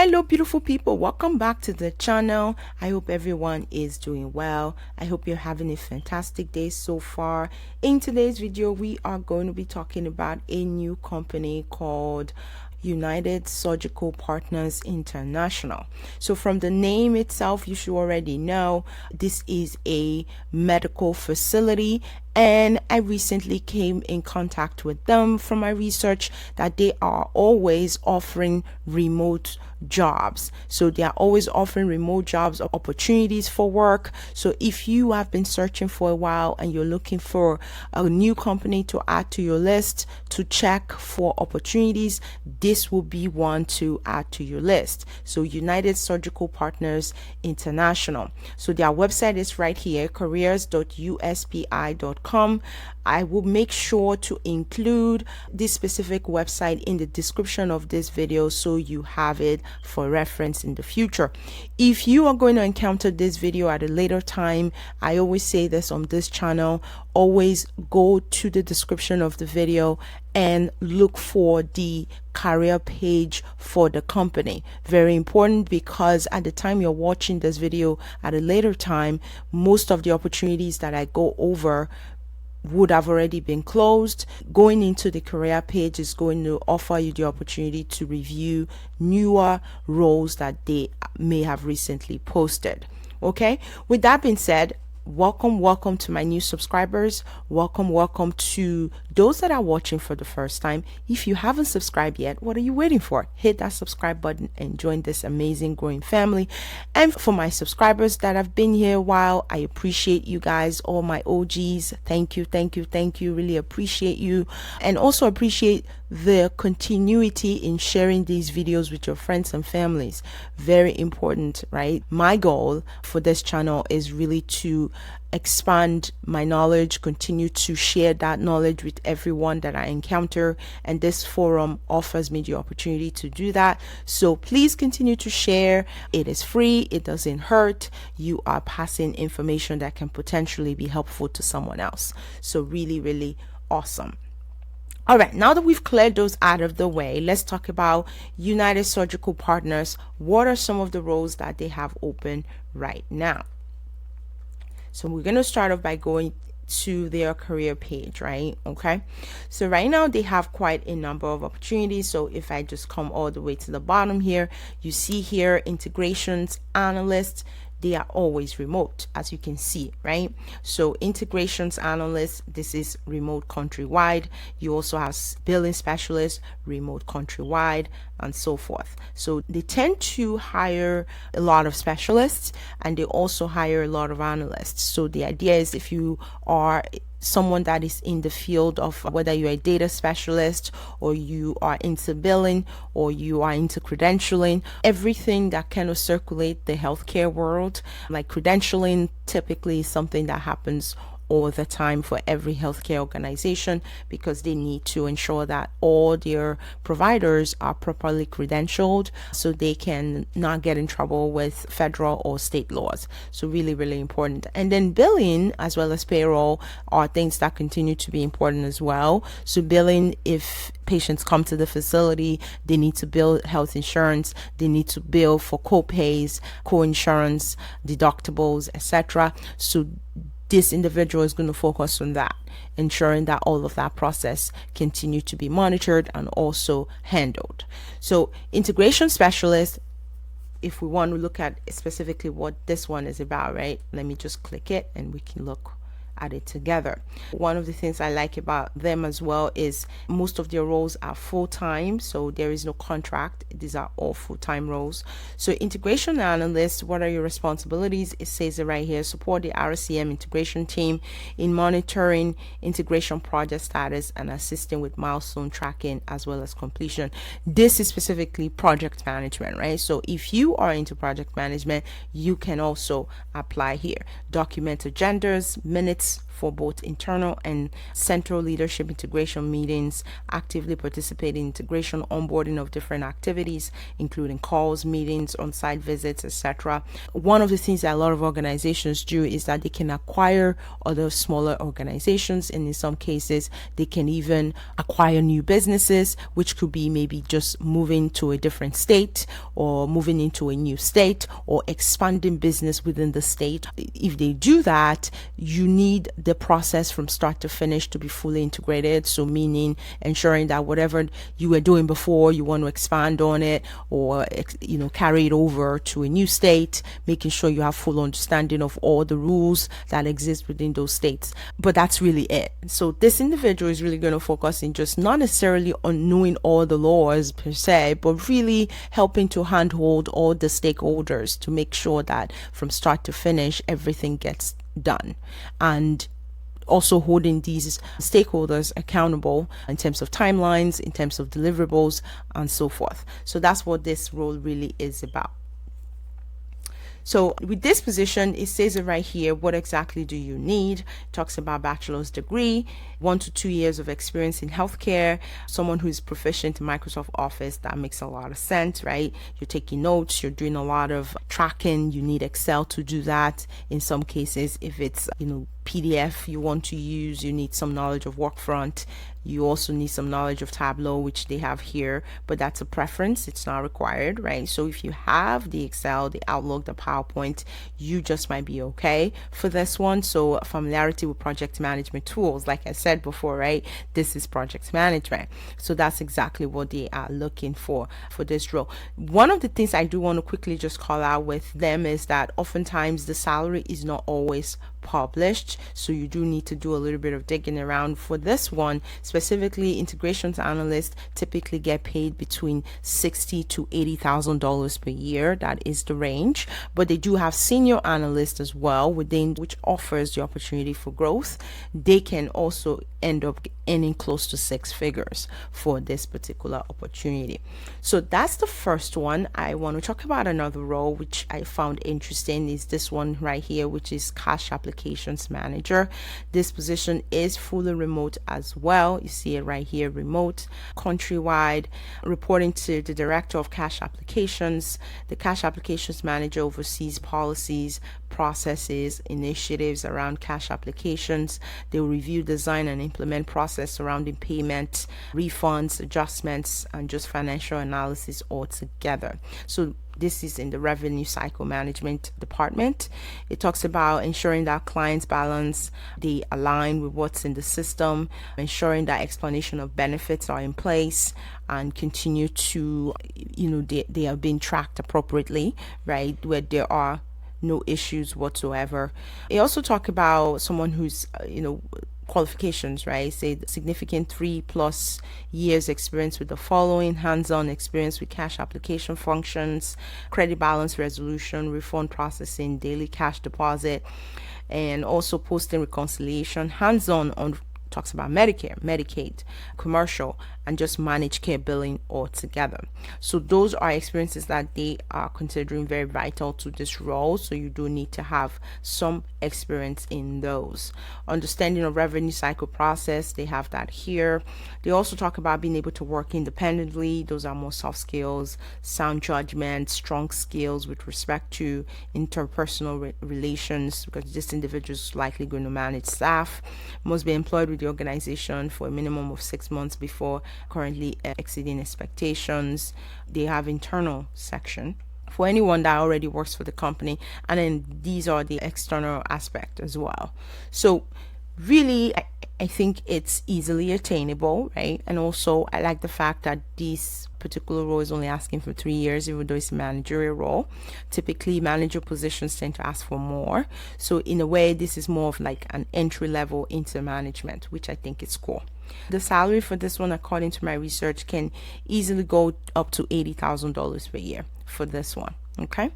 Hello beautiful people, welcome back to the channel. I hope everyone is doing well. I hope you're having a fantastic day so far. In today's video we are going to be talking about a new company called United Surgical Partners International. So from the name itself, you should already know this is a medical facility, and I recently came in contact with them from my research that they are always offering remote jobs. So they are always offering remote jobs, opportunities for work. So if you have been searching for a while and you're looking for a new company to add to your list to check for opportunities, this will be one to add to your list. So United Surgical Partners International. So their website is right here, careers.uspi.com. I will make sure to include this specific website in the description of this video so you have it for reference in the future. If you are going to encounter this video at a later time, I always say this on this channel, always go to the description of the video and look for the career page for the company. Very important, because at the time you're watching this video at a later time, most of the opportunities that I go over would have already been closed. Going into the career page is going to offer you the opportunity to review newer roles that they may have recently posted. Okay, with that being said, welcome to my new subscribers. Welcome to those that are watching for the first time. If you haven't subscribed yet, what are you waiting for? Hit that subscribe button and join this amazing growing family. And for my subscribers that have been here a while, I appreciate you guys, all my OGs. Thank you. Really appreciate you, and also appreciate the continuity in sharing these videos with your friends and families. Very important, right? My goal for this channel is really to expand my knowledge, continue to share that knowledge with everyone that I encounter, and this forum offers me the opportunity to do that. So please continue to share. It is free, it doesn't hurt. You are passing information that can potentially be helpful to someone else. So really awesome. All right, now that we've cleared those out of the way, let's talk about United Surgical Partners. What are some of the roles that they have open right now? So we're going to start off by going to their career page, right? Okay, so right now they have quite a number of opportunities. So if I just come all the way to the bottom here, you see here integrations analyst. They are always remote, as you can see, right? So integrations analyst, this is remote countrywide. You also have billing specialist, remote countrywide, and so forth. So they tend to hire a lot of specialists, and they also hire a lot of analysts. So the idea is, if you are someone that is in the field of, whether you're a data specialist or you are into billing or you are into credentialing, everything that kind of circulate the healthcare world, like credentialing typically is something that happens all the time for every healthcare organization, because they need to ensure that all their providers are properly credentialed so they can not get in trouble with federal or state laws. So really important. And then billing as well as payroll are things that continue to be important as well. So billing, if patients come to the facility, they need to bill health insurance, they need to bill for co-pays, co-insurance, deductibles, etc. So this individual is going to focus on that, ensuring that all of that process continue to be monitored and also handled. So integration specialist, if we want to look at specifically what this one is about, right? Let me just click it and we can look at it together. One of the things I like about them as well is most of their roles are full-time, so there is no contract. These are all full-time roles. So integration analyst, what are your responsibilities? It says it right here: support the RCM integration team in monitoring integration project status and assisting with milestone tracking as well as completion. This is specifically project management, right? So if you are into project management, you can also apply here. Document agendas, minutes, for both internal and central leadership integration meetings, actively participate in integration onboarding of different activities, including calls, meetings, on-site visits, etc. One of the things that a lot of organizations do is that they can acquire other smaller organizations, and in some cases they can even acquire new businesses, which could be maybe just moving to a different state or moving into a new state or expanding business within the state. If they do that, you need the process from start to finish to be fully integrated. So meaning ensuring that whatever you were doing before, you want to expand on it or carry it over to a new state, making sure you have full understanding of all the rules that exist within those states. But that's really it. So this individual is really going to focus in just not necessarily on knowing all the laws per se, but really helping to handhold all the stakeholders to make sure that from start to finish everything gets done, and also holding these stakeholders accountable in terms of timelines, in terms of deliverables, and so forth. So that's what this role really is about. So with this position, it says it right here. What exactly do you need? It talks about bachelor's degree, 1 to 2 years of experience in healthcare, someone who is proficient in Microsoft Office. That makes a lot of sense, right? You're taking notes, you're doing a lot of tracking. You need Excel to do that. In some cases, if it's, PDF you want to use, you need some knowledge of Workfront. You also need some knowledge of Tableau, which they have here, but that's a preference. It's not required, right? So if you have the Excel, the Outlook, the PowerPoint, you just might be okay for this one. So familiarity with project management tools, like I said before, right? This is project management. So that's exactly what they are looking for this role. One of the things I do want to quickly just call out with them is that oftentimes the salary is not always published, so you do need to do a little bit of digging around. For this one specifically, integrations analysts typically get paid between $60,000 to $80,000 per year. That is the range, but they do have senior analysts as well within, which offers the opportunity for growth. They can also end up earning close to 6 figures for this particular opportunity. So that's the first one. I want to talk about another role which I found interesting, is this one right here, which is cash applications manager. This position is fully remote as well. You see it right here, remote, countrywide, reporting to the director of cash applications. The cash applications manager oversees policies, processes, initiatives around cash applications. They will review, design, and implement process surrounding payment, refunds, adjustments, and just financial analysis altogether. So this is in the revenue cycle management department. It talks about ensuring that clients balance, they align with what's in the system, ensuring that explanation of benefits are in place and continue to, they are being tracked appropriately, right, where there are no issues whatsoever. They also talk about someone who's, qualifications, right? Say significant 3+ years experience with the following: hands-on experience with cash application functions, credit balance resolution, refund processing, daily cash deposit, and also posting reconciliation, hands-on on talks about Medicare, Medicaid, commercial, and just managed care billing altogether. So those are experiences that they are considering very vital to this role. So you do need to have some experience in those. Understanding of revenue cycle process, they have that here. They also talk about being able to work independently. Those are more soft skills, sound judgment, strong skills with respect to interpersonal relations, because this individual is likely going to manage staff, must be employed with the organization for a minimum of 6 months before currently exceeding expectations. They have internal section for anyone that already works for the company, and then these are the external aspect as well. So really, I think it's easily attainable, right? And also I like the fact that this particular role is only asking for 3 years, even though it's a managerial role. Typically manager positions tend to ask for more, so in a way this is more of like an entry level into management, which I think is cool. The salary for this one, according to my research, can easily go up to $80,000 per year for this one. Okay,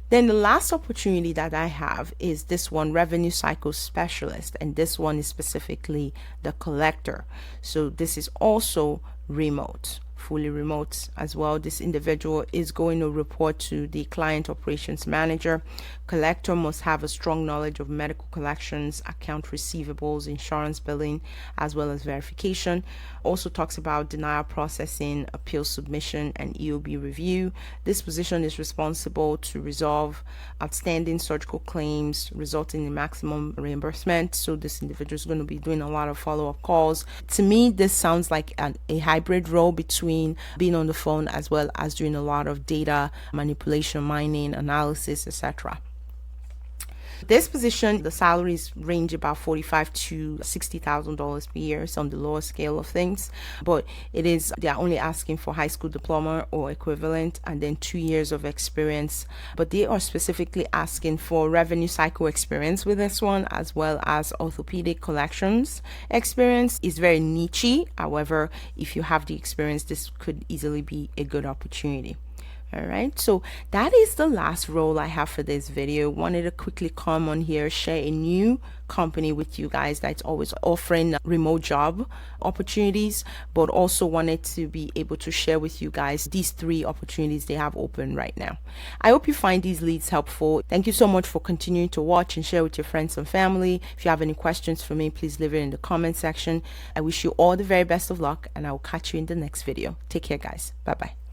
then the last opportunity that I have is this one, revenue cycle specialist, and this one is specifically the collector. So this is also remote. fully remote as well. This individual is going to report to the client operations manager. Collector must have a strong knowledge of medical collections, account receivables, insurance billing, as well as verification. Also talks about denial processing, appeal submission, and EOB review. This position is responsible to resolve outstanding surgical claims resulting in maximum reimbursement. So this individual is going to be doing a lot of follow-up calls. To me, this sounds like a hybrid role between being on the phone as well as doing a lot of data manipulation, mining, analysis, etc. This position, the salaries range about $45,000 to $60,000 per year, so on the lower scale of things. But they're only asking for high school diploma or equivalent, and then 2 years of experience. But they are specifically asking for revenue cycle experience with this one, as well as orthopedic collections experience. Is very niche. However, if you have the experience, this could easily be a good opportunity. All right, so that is the last role I have for this video. Wanted to quickly come on here, share a new company with you guys that's always offering remote job opportunities, but also wanted to be able to share with you guys these 3 opportunities they have open right now. I hope you find these leads helpful. Thank you so much for continuing to watch and share with your friends and family. If you have any questions for me, please leave it in the comment section. I wish you all the very best of luck, and I will catch you in the next video. Take care, guys. Bye bye.